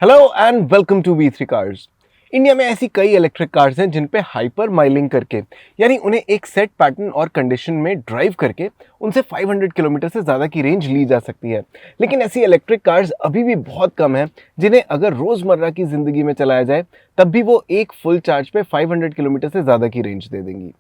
Hello and welcome to वी3 cars. India में ऐसी कई इलेक्ट्रिक कार्स हैं जिन पे हाइपर माइलिंग करके यानी उन्हें एक सेट पैटर्न और कंडीशन में ड्राइव करके उनसे 500 किलोमीटर से ज़्यादा की रेंज ली जा सकती है। लेकिन ऐसी इलेक्ट्रिक कार्स अभी भी बहुत कम हैं जिन्हें अगर रोज़मर्रा की ज़िंदगी में चलाया जाए तब भी वो एक फुल चार्ज पे 500 किलोमीटर से ज़्यादा की रेंज दे देंगी।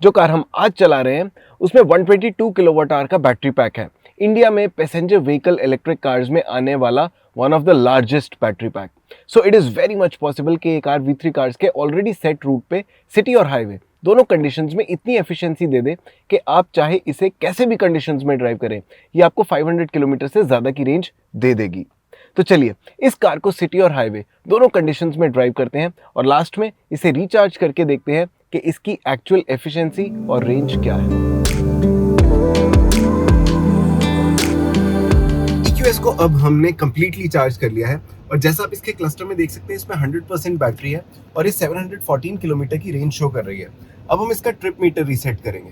जो कार हम आज चला रहे हैं उसमें 122 किलोवाट आवर का बैटरी पैक है। इंडिया में पैसेंजर व्हीकल इलेक्ट्रिक कार्स में आने वाला one of the largest battery pack. So it is very much possible कि ये कार V3 कार्स के ऑलरेडी सेट रूट पे सिटी और हाईवे दोनों कंडीशंस में इतनी एफिशिएंसी दे दे कि आप चाहे इसे कैसे भी कंडीशंस में ड्राइव करें, ये आपको 500 किलोमीटर से ज़्यादा की रेंज दे देगी। तो चलिए इस कार को सिटी और हाईवे दोनों कंडीशंस में ड्राइव करते हैं और लास्ट में इसे रिचार्ज करके देखते हैं कि इसकी एक्चुअल एफिशिएंसी और रेंज क्या है। EQS को अब हमने कंप्लीटली चार्ज कर लिया है और जैसा आप इसके क्लस्टर में देख सकते हैं इसमें 100% बैटरी है और ये 714 किलोमीटर की रेंज शो कर रही है। अब हम इसका ट्रिप मीटर रीसेट करेंगे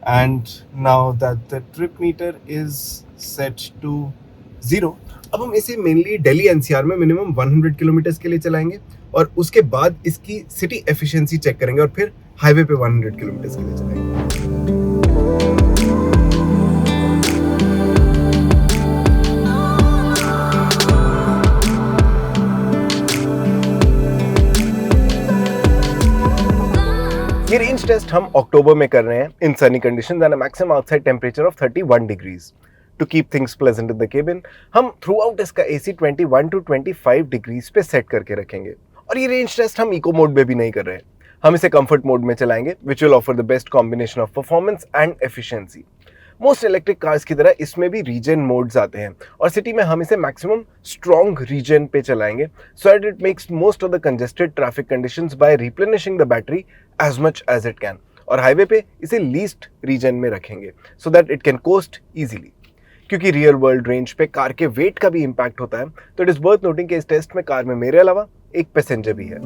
and now that the trip meter is set to 0, अब हम इसे मेनली दिल्ली NCR में मिनिमम 100 किलोमीटर के लिए चलाएंगे और उसके बाद इसकी सिटी एफिशिएंसी चेक करेंगे और फिर हाईवे पे 100 किलोमीटर के लिए चलाएंगे। ये रेंज टेस्ट हम अक्टूबर में कर रहे हैं in sunny conditions and a maximum outside temperature of 31 degrees. To keep things pleasant in the cabin हम थ्रू आउट इसका AC 21 to 25 डिग्रीज पे सेट करके रखेंगे। और ये रेंज टेस्ट हम इको मोड में भी नहीं कर रहे हैं, हम इसे कंफर्ट मोड में चलाएंगे which will offer the best combination of performance and efficiency. Most electric cars की तरह इसमें भी रीजन मोड्स आते हैं और सिटी में हम इसे मैक्सिमम स्ट्रॉन्ग रीजन पे चलाएंगे so that it makes most of the congested traffic conditions by replenishing the battery as much as it can. और हाईवे पे इसे लीस्ट रीजन में रखेंगे so that it can coast easily. क्योंकि real world range पे car के weight का भी इम्पैक्ट होता है तो इट इज वर्थ नोटिंग कि इस टेस्ट में कार में मेरे अलावा एक पैसेंजर भी है।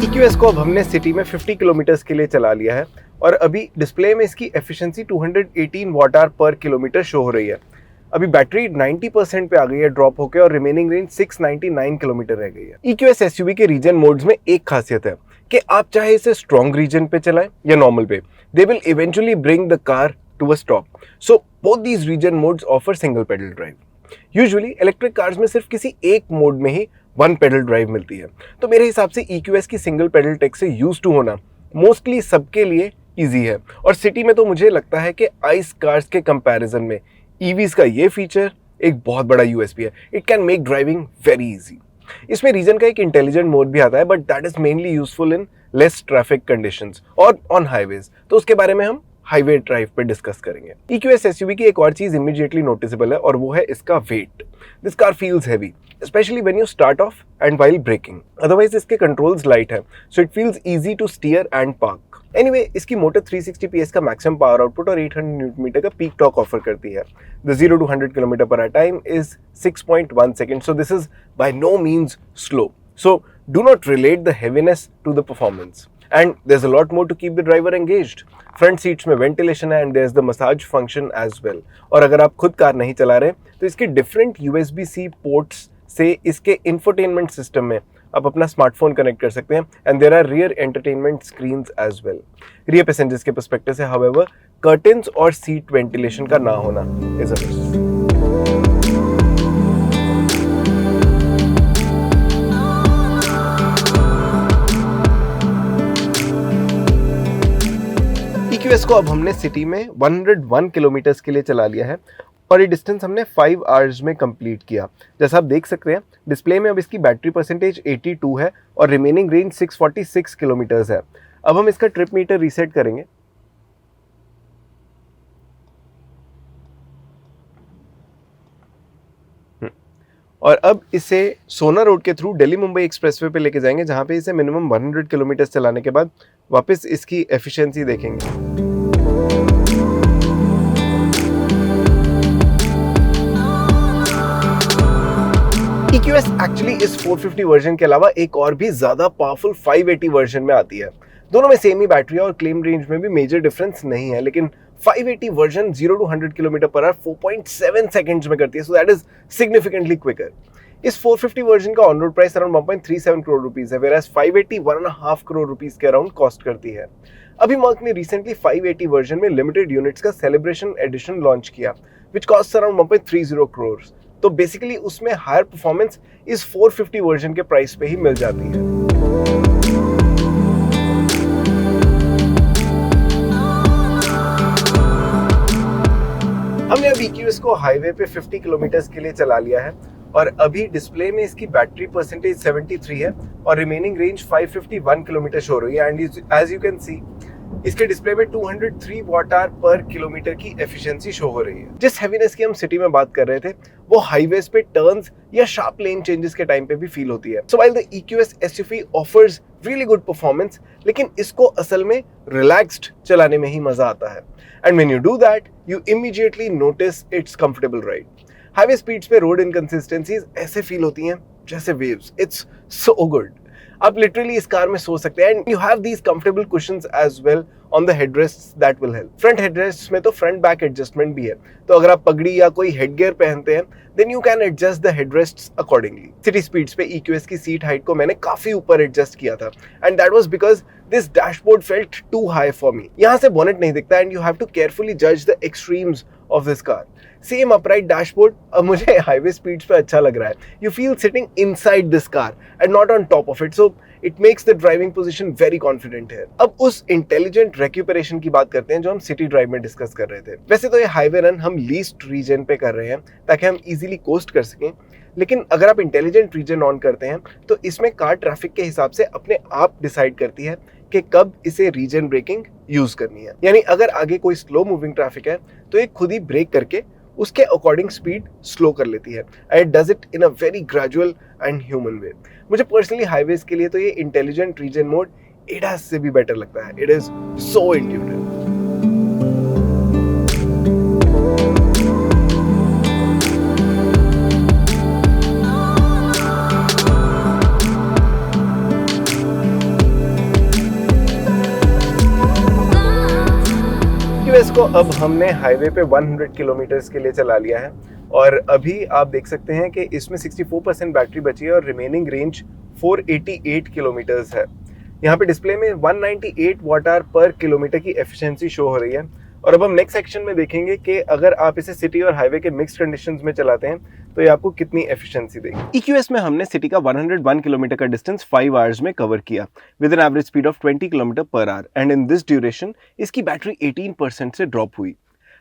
EQS को अब हमने सिटी में 50 किलोमीटर के लिए चला लिया है और अभी डिस्प्ले में इसकी एफिशिएंसी 218 वाट आवर पर किलोमीटर शो हो रही है। अभी बैटरी 90% पे आ गई है ड्रॉप होकर और रिमेनिंग रेंज 699 किलोमीटर रह गई है। EQS SUV के रीजन मोड्स में एक खासियत है कि आप चाहे इसे स्ट्रॉन्ग रीजन पे चलाएं या नॉर्मल पे, they will eventually bring the car to a stop. So both these regen modes offer single pedal drive. Usually electric cars में सिर्फ किसी एक मोड में ही वन पेडल ड्राइव मिलती है, तो मेरे हिसाब से EQS की सिंगल पेडल टेक से यूज टू होना मोस्टली सबके लिए ईजी है। और सिटी में तो मुझे लगता है कि आइस कार्स के कंपैरिजन में EVs का ये फीचर एक बहुत बड़ा USP है, it can make driving very easy. इसमें रीजन का एक इंटेलिजेंट मोड भी आता है but that is mainly useful in less traffic conditions और ऑन हाईवेज, तो उसके बारे में हम हाईवे ड्राइव पे डिस्कस करेंगे। EQS SUV की एक और चीज इमीडिएटली नोटिसेबल है और वो है इसका weight. This car feels heavy especially when you start off and while braking. Otherwise इसके कंट्रोल्स लाइट है so it feels easy to steer and park. Anyway इसकी मोटर 360 PS का मैक्सिमम पावर आउटपुट और 800 न्यूटन मीटर का peak torque offer करती है। The 0 to 100 kilometre पर time is 6.1 seconds, so this is by no means slow. So do not relate the heaviness to the performance. And there's a lot more to keep the driver engaged. Front seats में ventilation है and there is the massage function as well. और अगर आप खुद car नहीं चला रहे तो इसके डिफरेंट USB-C पोर्ट्स से इसके इंफोटेनमेंट सिस्टम में आप अपना स्मार्टफोन कनेक्ट कर सकते हैं and there are rear entertainment screens as well. Rear passengers के पर्सपेक्टिव से हाउएवर कर्टन्स और सीट वेंटिलेशन का ना होना इज अ मिस। EQS को अब हमने सिटी में 101 किलोमीटर के लिए चला लिया है और ये डिस्टेंस हमने 5 आवर्स में कंप्लीट किया। जैसा आप देख सकते हैं डिस्प्ले में अब इसकी बैटरी परसेंटेज 82 है और रिमेनिंग रेंज 646 किलोमीटर्स है। अब हम इसका ट्रिप मीटर रीसेट करेंगे और अब इसे सोना रोड के थ्रू दिल्ली मुंबई एक्सप्रेसवे पे लेके जाएंगे जहाँ पे इसे मिनिमम 100 किलोमीटर चलाने के बाद वापस इसकी एफिशिएंसी देखेंगे। EQS एक्चुअली इस 450 वर्जन के अलावा एक और भी ज्यादा पावरफुल 580 वर्जन में आती है। दोनों में सेम ही बैटरी है और क्लेम रेंज में भी मेजर डिफरेंस नहीं है, लेकिन 580 वर्जन 0 to 100 किलोमीटर पर आवर 4.7 सेकंड्स में करती है, so that is significantly quicker. इस 450 वर्जन का on road price around 1.37 crore rupees है, वेराज 580 1.5 करोड़ रुपीस के अराउंड कॉस्ट करती है। अभी मर्क ने रिसेंटली 580 वर्जन में लिमिटेड यूनिट्स का सेलिब्रेशन एडिशन लॉन्च किया, विच कॉस्ट अराउंड 1.30 करोड़। तो बेसिकली उसमें हायर परफॉर्मेंस इस 450 वर्जन के प्राइस पे ही मिल जाती है। हमने अब EQS को हाईवे पे 50 किलोमीटर के लिए चला लिया है और अभी डिस्प्ले में इसकी बैटरी परसेंटेज 73 है और रिमेनिंग रेंज 551 किलोमीटर शो हो रही है। And as you can see इसके डिस्प्ले में 203 वॉट आवर पर किलोमीटर की एफिशिएंसी शो हो रही है। जिस हैवीनेस की हम सिटी में बात कर रहे थे वो हाईवेज पे टर्न्स या शार्प लेन चेंजेस के टाइम पे भी फील होती है। सो while the EQS SUV offers really good performance, लेकिन इसको असल में रिलैक्स्ड चलाने में ही मजा आता है। And when you do that you immediately notice it's comfortable ride. Highway speeds पे रोड इनकंसिस्टेंसीज ऐसे फील होती हैं जैसे वेव्स। It's so good. आप लिटरली इस कार में सो सकते हैं and you have these comfortable cushions as well on the headrests that will help. Front headrests में तो फ्रंट बैक एडजस्टमेंट भी है, तो अगर आप पगड़ी या कोई हेडगियर पहनते हैं then you can adjust the headrests accordingly. City speeds पे EQS की सीट हाइट को मैंने काफी ऊपर एडजस्ट किया था and that was because this dashboard felt too high for me. यहाँ से बोनेट नहीं दिखता and you have to carefully जज the extremes of this car. Same upright dashboard अब मुझे हाईवे स्पीड्स पे अच्छा लग रहा है। You feel sitting inside this car and not on top of it, so it makes the driving position very confident है। अब उस इंटेलिजेंट रेक्यूपरेशन की बात करते हैं जो हम सिटी ड्राइव में डिस्कस कर रहे थे। वैसे तो ये हाईवे रन हम लीस्ट रीजन पे कर रहे हैं ताकि हम इजीली कोस्ट कर सकें, लेकिन अगर आप इंटेलिजेंट रीजन ऑन करते हैं तो इसमें कार ट्रैफिक के हिसाब से अपने आप डिसाइड करती है कि कब इसे रीजन ब्रेकिंग यूज करनी है। यानी अगर आगे कोई स्लो मूविंग ट्रैफिक है तो ये खुद ही ब्रेक करके उसके अकॉर्डिंग स्पीड स्लो कर लेती है and it does it in a very gradual and human way. मुझे पर्सनली हाईवेज के लिए तो ये इंटेलिजेंट रीजन मोड ADAS से भी बेटर लगता है। It is so intuitive. EQS को अब हमने हाईवे पे 100 किलोमीटर के लिए चला लिया है और अभी आप देख सकते हैं कि इसमें 64% बैटरी बची है और रिमेनिंग रेंज 488 किलोमीटर्स है। यहाँ पे डिस्प्ले में 198 वॉट आवर पर किलोमीटर की एफिशिएंसी शो हो रही है। और अब हम नेक्स्ट सेक्शन में देखेंगे कि अगर आप इसे सिटी और हाईवे के मिक्स्ड कंडीशंस में चलाते हैं तो ये आपको कितनी एफिशिएंसी देगी। EQS में हमने सिटी का 101 किलोमीटर का डिस्टेंस 5 आवर्स में कवर किया with an average speed of 20 kilometre पर our and in this duration इसकी बैटरी 18% से ड्रॉप हुई।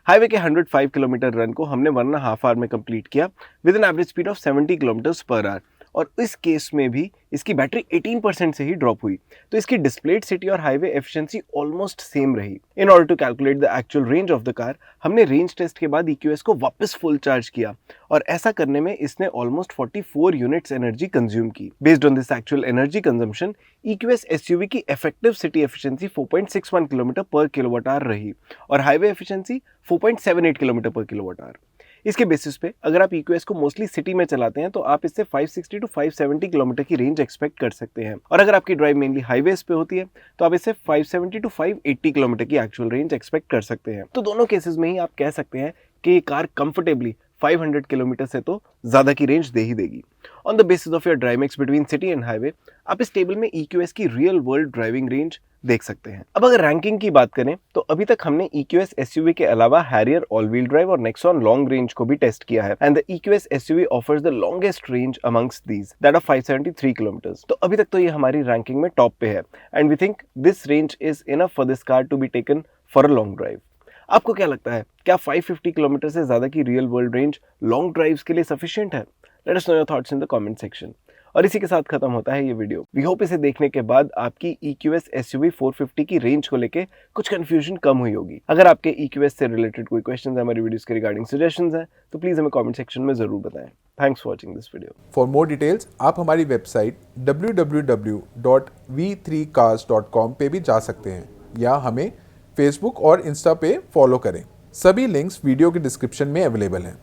हाईवे के 105 किलोमीटर रन को हमने 1.5 आवर में कंप्लीट किया with an average speed of 70 kilometre पर आवर और इस केस में भी इसकी बैटरी 18% से ही ड्रॉप हुई। तो इसकी डिस्प्लेड सिटी और हाईवे एफिशिएंसी ऑलमोस्ट सेम रही। In order to calculate the actual range of the car हमने रेंज टेस्ट के बाद EQS को वापस फुल चार्ज किया और ऐसा करने में इसने ऑलमोस्ट 44 यूनिट्स एनर्जी कंज्यूम की। Based on this actual energy consumption EQS SUV की इफेक्टिव सिटी एफिशिएंसी 4.61 किलोमीटर पर किलोवाट आवर रही और हाईवे एफिशिएंसी 4.78 किलोमीटर पर किलोवाट आवर। इसके बेसिस पे अगर आप EQS को मोस्टली सिटी में चलाते हैं तो आप इससे 560 टू 570 किलोमीटर की रेंज एक्सपेक्ट कर सकते हैं और अगर आपकी ड्राइव मेनली हाईवेज पे होती है तो आप इससे 570 टू 580 किलोमीटर की एक्चुअल रेंज एक्सपेक्ट कर सकते हैं। तो दोनों केसेस में ही आप कह सकते हैं कि ये कार कंफर्टेबली 500 किलोमीटर से तो ज्यादा की रेंज दे ही देगी। On the basis of your drive mix between city and highway आप इस टेबल में EQS की रियल वर्ल्ड ड्राइविंग रेंज देख सकते हैं। अब अगर रैंकिंग की बात करें तो अभी तक हमने EQS SUV के अलावा हैरियर ऑल व्हील ड्राइव और नेक्सॉन लॉन्ग रेंज को भी टेस्ट किया है and the EQS SUV offers the longest range amongst these that of 573 kilometres. तो अभी तक तो ये हमारी रैंकिंग में टॉप पे है and we think this range is enough for this car to be taken for a long drive. आपको क्या लगता है, क्या 550 किलोमीटर से ज्यादा की real world range long drives के लिए सफिशिएंट है? Let us know your thoughts in the comment section. और इसी के साथ खत्म होता है ये वीडियो। वी होप इसे देखने के बाद आपकी EQS SUV 450 की रेंज को लेके कुछ कंफ्यूजन कम हुई होगी। अगर आपके EQS से रिलेटेड कोई क्वेश्चंस है, हमारी वीडियोस के रिगार्डिंग सजेशंस हैं, तो प्लीज हमें कमेंट सेक्शन में जरूर बताएं। Thanks for watching this video. For more details आप हमारी वेबसाइट www.v3cars.com पे भी जा सकते हैं या हमें फेसबुक और इंस्टा पे फॉलो करें। सभी लिंक्स वीडियो के डिस्क्रिप्शन में अवेलेबल हैं।